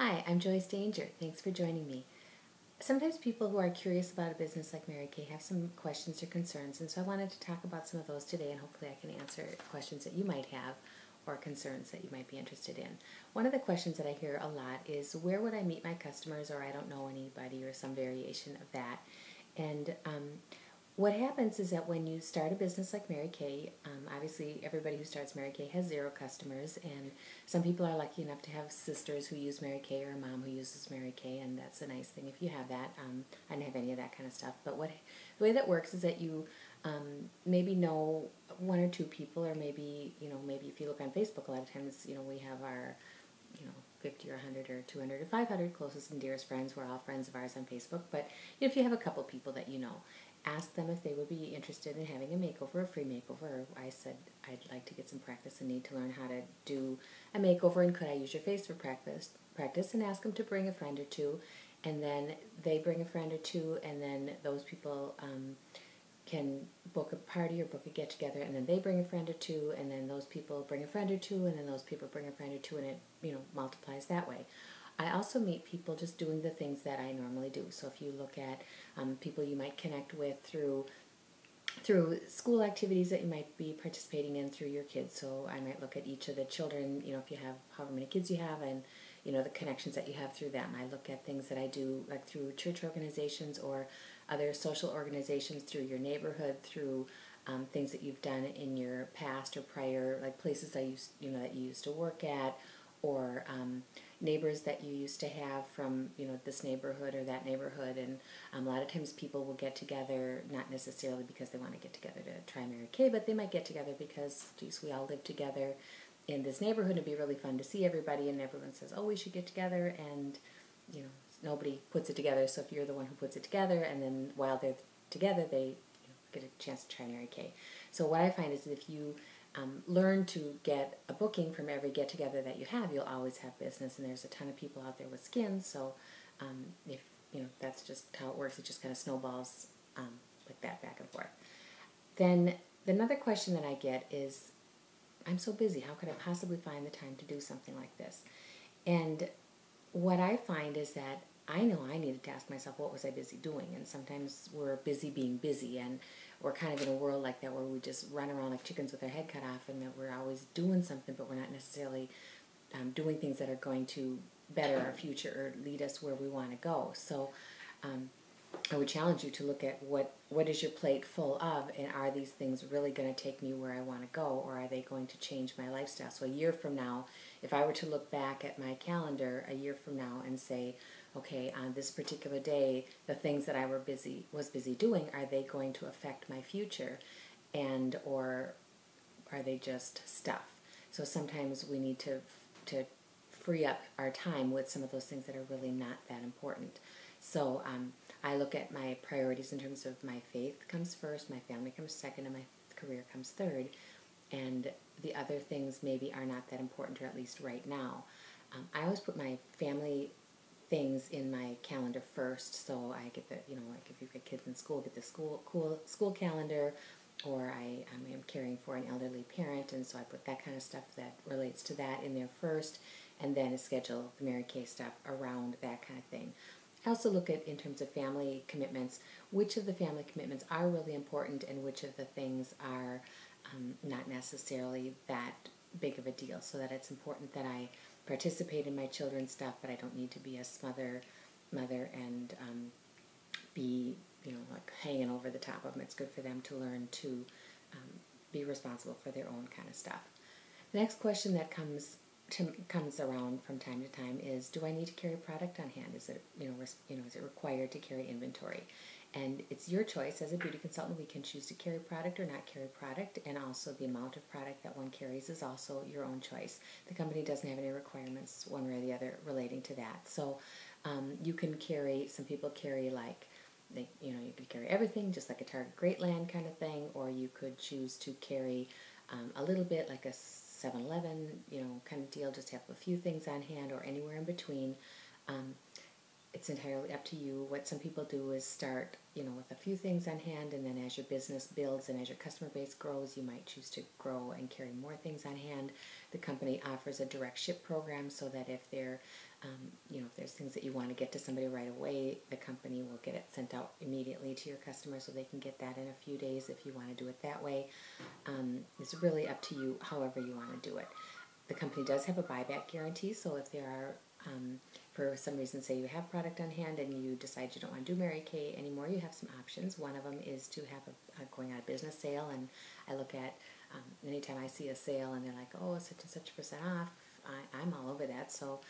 Hi, I'm Joyce Danger. Thanks for joining me. Sometimes people who are curious about a business like Mary Kay have some questions or concerns, and so I wanted to talk about some of those today, and hopefully I can answer questions that you might have or concerns that you might be interested in. One of the questions that I hear a lot is, where would I meet my customers, or I don't know anybody, or some variation of that. And what happens is that when you start a business like Mary Kay, obviously everybody who starts Mary Kay has 0 customers, and some people are lucky enough to have sisters who use Mary Kay or a mom who uses Mary Kay, and that's a nice thing if you have that. I didn't have any of that kind of stuff, but the way that works is that you maybe know 1 or 2 people, or maybe if you look on Facebook, a lot of times we have our 50 or 100 or 200 or 500 closest and dearest friends. We're all friends of ours on Facebook. But if you have a couple people that you know, ask them if they would be interested in having a makeover, a free makeover. I said I'd like to get some practice and need to learn how to do a makeover, and could I use your face for practice, and ask them to bring a friend or 2, and then they bring a friend or 2, and then those people can book a party or book a get-together, and then they bring a friend or 2, and then those people bring a friend or 2, and then those people bring a friend or 2, and it multiplies that way. I also meet people just doing the things that I normally do. So if you look at people you might connect with through school activities that you might be participating in through your kids. So I might look at each of the children, if you have however many kids you have, and the connections that you have through them. I look at things that I do like through church organizations or other social organizations, through your neighborhood, through things that you've done in your past or prior, like places that that you used to work at, or neighbors that you used to have from this neighborhood or that neighborhood. And a lot of times people will get together not necessarily because they want to get together to try Mary Kay, but they might get together because, geez, we all live together in this neighborhood. It'd be really fun to see everybody, and everyone says, oh, we should get together, and nobody puts it together. So if you're the one who puts it together, and then while they're together, they get a chance to try Mary Kay. So what I find is that if you learn to get a booking from every get-together that you have, you'll always have business, and there's a ton of people out there with skins, so if that's just how it works. It just kind of snowballs like that, back and forth. Then another question that I get is, I'm so busy, how could I possibly find the time to do something like this? And what I find is that I know I needed to ask myself, what was I busy doing? And sometimes we're busy being busy, and we're kind of in a world like that where we just run around like chickens with our head cut off, and that we're always doing something, but we're not necessarily doing things that are going to better our future or lead us where we want to go. So I would challenge you to look at what is your plate full of, and are these things really going to take me where I want to go, or are they going to change my lifestyle? So a year from now, if I were to look back at my calendar a year from now and say, okay, on this particular day, the things that I was busy doing, are they going to affect my future, and or are they just stuff? So sometimes we need to free up our time with some of those things that are really not that important. So I look at my priorities in terms of my faith comes first, my family comes second, and my career comes third. And the other things maybe are not that important, or at least right now. I always put my family things in my calendar first, so I get the, like if you've got kids in school, get the school calendar, or I am caring for an elderly parent, and so I put that kind of stuff that relates to that in there first, and then schedule the Mary Kay stuff around that kind of thing. I also look at, in terms of family commitments, which of the family commitments are really important, and which of the things are not necessarily that big of a deal, so that it's important that I participate in my children's stuff, but I don't need to be a smother mother and be like hanging over the top of them. It's good for them to learn to be responsible for their own kind of stuff. The next question that comes around from time to time is, do I need to carry product on hand? Is it is it required to carry inventory? And it's your choice. As a beauty consultant, we can choose to carry product or not carry product, and also the amount of product that one carries is also your own choice. The company doesn't have any requirements one way or the other relating to that. So you can carry, some people carry you could carry everything, just like a Target Greatland kind of thing, or you could choose to carry a little bit, like a 7-Eleven, kind of deal, just have a few things on hand, or anywhere in between. it's entirely up to you. What some people do is start, with a few things on hand, and then as your business builds and as your customer base grows, you might choose to grow and carry more things on hand. The company offers a direct ship program so that if if there's things that you want to get to somebody right away, the company will get it sent out immediately to your customer so they can get that in a few days if you want to do it that way. It's really up to you however you want to do it. The company does have a buyback guarantee, so if there are, for some reason, say you have product on hand and you decide you don't want to do Mary Kay anymore, you have some options. One of them is to have a going out of business sale, and I look at anytime I see a sale and they're like, oh, such and such % off, I'm all over that. So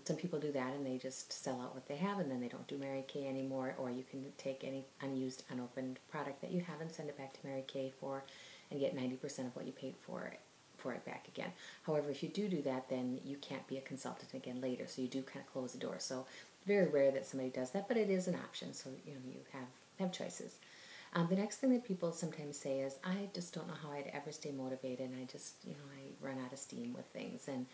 some people do that and they just sell out what they have and then they don't do Mary Kay anymore, or you can take any unused, unopened product that you have and send it back to Mary Kay and get 90% of what you paid for it back again. However, if you do that, then you can't be a consultant again later, so you do kind of close the door. So very rare that somebody does that, but it is an option, so you have choices. The next thing that people sometimes say is, I just don't know how I'd ever stay motivated, and I just, I run out of steam with things. And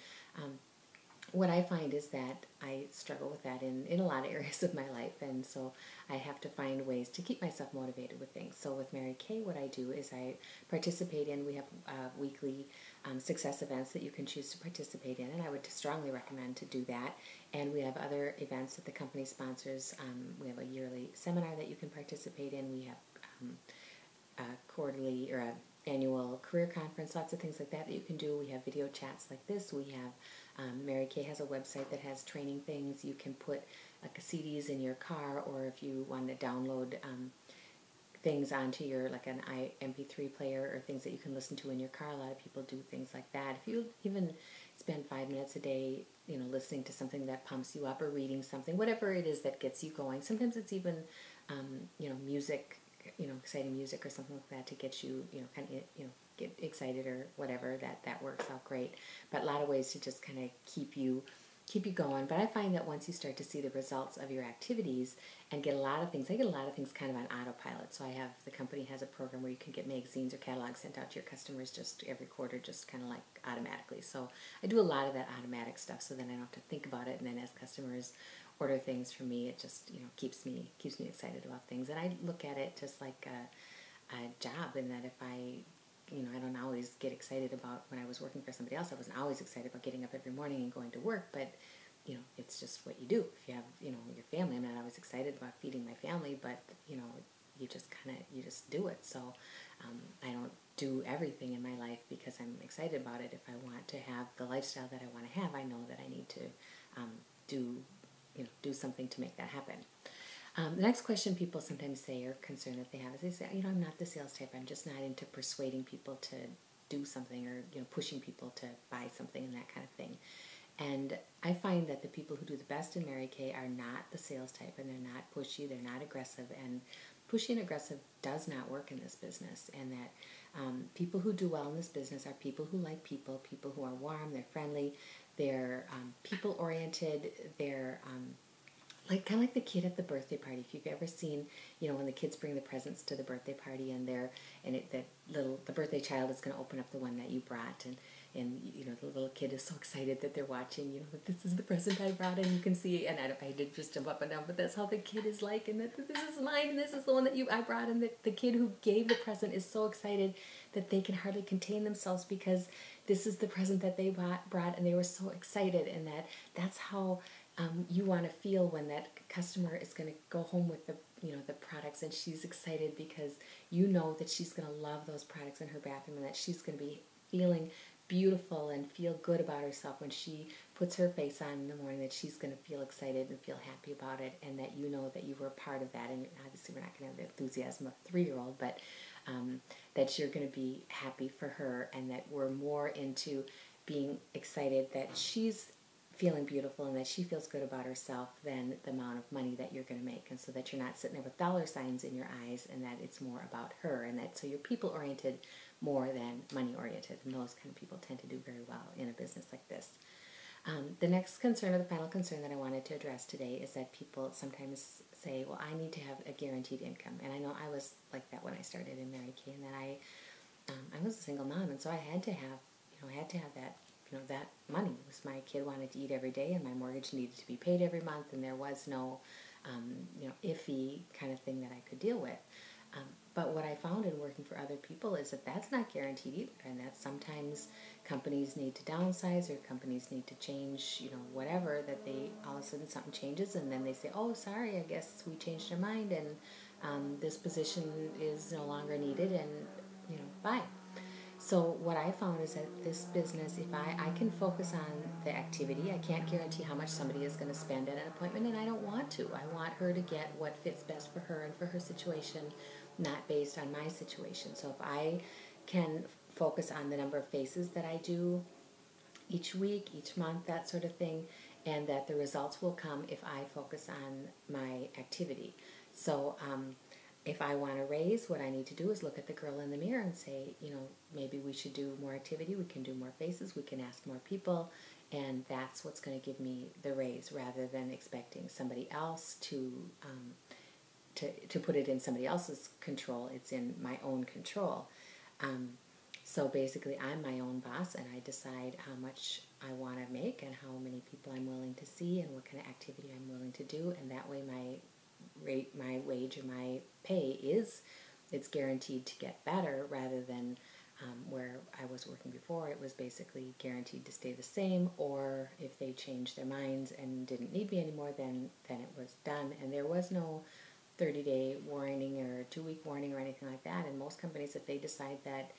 what I find is that I struggle with that in a lot of areas of my life, and so I have to find ways to keep myself motivated with things. So with Mary Kay, what I do is I participate in, we have weekly success events that you can choose to participate in, and I would strongly recommend to do that. And we have other events that the company sponsors. We have a yearly seminar that you can participate in. We have a quarterly or a annual career conference, lots of things like that you can do. We have video chats like this. We have, Mary Kay has a website that has training things. You can put like CDs in your car, or if you want to download things onto your, like an MP3 player, or things that you can listen to in your car. A lot of people do things like that. If you even spend 5 minutes a day, listening to something that pumps you up, or reading something, whatever it is that gets you going. Sometimes it's even, music, exciting music or something like that to get you, get excited or whatever, that works out great. But a lot of ways to just kind of keep you going. But I find that once you start to see the results of your activities and I get a lot of things kind of on autopilot. So the company has a program where you can get magazines or catalogs sent out to your customers just every quarter, just kind of like automatically. So I do a lot of that automatic stuff, so then I don't have to think about it. And then as customers order things from me, it just, keeps me excited about things. And I look at it just like a job, in that if I don't always get excited about, when I was working for somebody else, I wasn't always excited about getting up every morning and going to work, but, it's just what you do. If you have, your family, I'm not always excited about feeding my family, but, you just do it. So I don't do everything in my life because I'm excited about it. If I want to have the lifestyle that I want to have, I know that I need to do something to make that happen. The next question people sometimes say, or concern that they have, is they say, I'm not the sales type. I'm just not into persuading people to do something, or pushing people to buy something and that kind of thing. And I find that the people who do the best in Mary Kay are not the sales type, and they're not pushy, they're not aggressive, and pushy and aggressive does not work in this business. And that people who do well in this business are people who like people who are warm, they're friendly, they're people-oriented, they're kind of like the kid at the birthday party. If you've ever seen, when the kids bring the presents to the birthday party, and the birthday child is going to open up the one that you brought, and the little kid is so excited that they're watching, that this is the present I brought, and you can see, and I did just jump up and down, but that's how the kid is like, and that this is mine, and this is the one that I brought, and the kid who gave the present is so excited that they can hardly contain themselves because this is the present that they brought, and they were so excited, and that's how you want to feel when that customer is going to go home with the products, and she's excited because that she's going to love those products in her bathroom, and that she's going to be feeling beautiful and feel good about herself when she puts her face on in the morning, that she's going to feel excited and feel happy about it, and that that you were a part of that. And obviously we're not going to have the enthusiasm of a 3-year-old, but that you're going to be happy for her, and that we're more into being excited that she's feeling beautiful and that she feels good about herself than the amount of money that you're going to make. And so that you're not sitting there with dollar signs in your eyes, and that it's more about her, and that so you're people-oriented more than money-oriented. And those kind of people tend to do very well in a business like this. The next concern, or the final concern that I wanted to address today, is that people sometimes say, well, I need to have a guaranteed income. And I know I was like that when I started in Mary Kay, and that I was a single mom, and so I had to have that that money. It was my kid wanted to eat every day, and my mortgage needed to be paid every month, and there was no, iffy kind of thing that I could deal with. But what I found in working for other people is that that's not guaranteed either, and that sometimes companies need to downsize or companies need to change, whatever, that they, all of a sudden something changes and then they say, oh, sorry, I guess we changed our mind and this position is no longer needed and, bye. So what I found is that this business, if I can focus on the activity, I can't guarantee how much somebody is going to spend at an appointment, and I don't want to. I want her to get what fits best for her and for her situation, not based on my situation. So if I can focus on the number of faces that I do each week, each month, that sort of thing, and that the results will come if I focus on my activity. So if I want to raise, what I need to do is look at the girl in the mirror and say, maybe we should do more activity, we can do more faces, we can ask more people, and that's what's going to give me the raise, rather than expecting somebody else to put it in somebody else's control. It's in my own control. So basically, I'm my own boss, and I decide how much I want to make and how many people I'm willing to see and what kind of activity I'm willing to do, and that way my wage or my pay it's guaranteed to get better, rather than where I was working before, it was basically guaranteed to stay the same, or if they changed their minds and didn't need me anymore, then it was done, and there was no 30-day warning or 2-week warning or anything like that. And most companies, if they decide that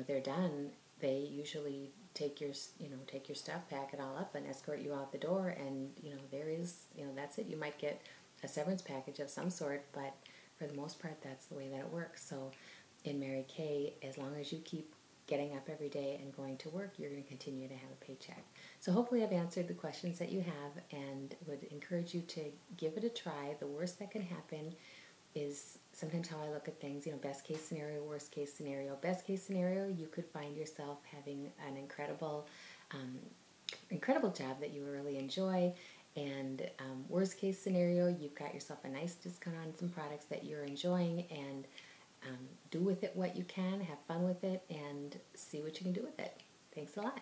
they're done, they usually take your stuff, pack it all up, and escort you out the door, and there is that's it. You might get a severance package of some sort, but for the most part, that's the way that it works. So in Mary Kay, as long as you keep getting up every day and going to work, you're going to continue to have a paycheck. So hopefully I've answered the questions that you have, and would encourage you to give it a try. The worst that can happen is sometimes how I look at things, best case scenario, worst case scenario. Best case scenario, you could find yourself having an incredible job that you really enjoy. And worst case scenario, you've got yourself a nice discount on some products that you're enjoying, and do with it what you can, have fun with it, and see what you can do with it. Thanks a lot.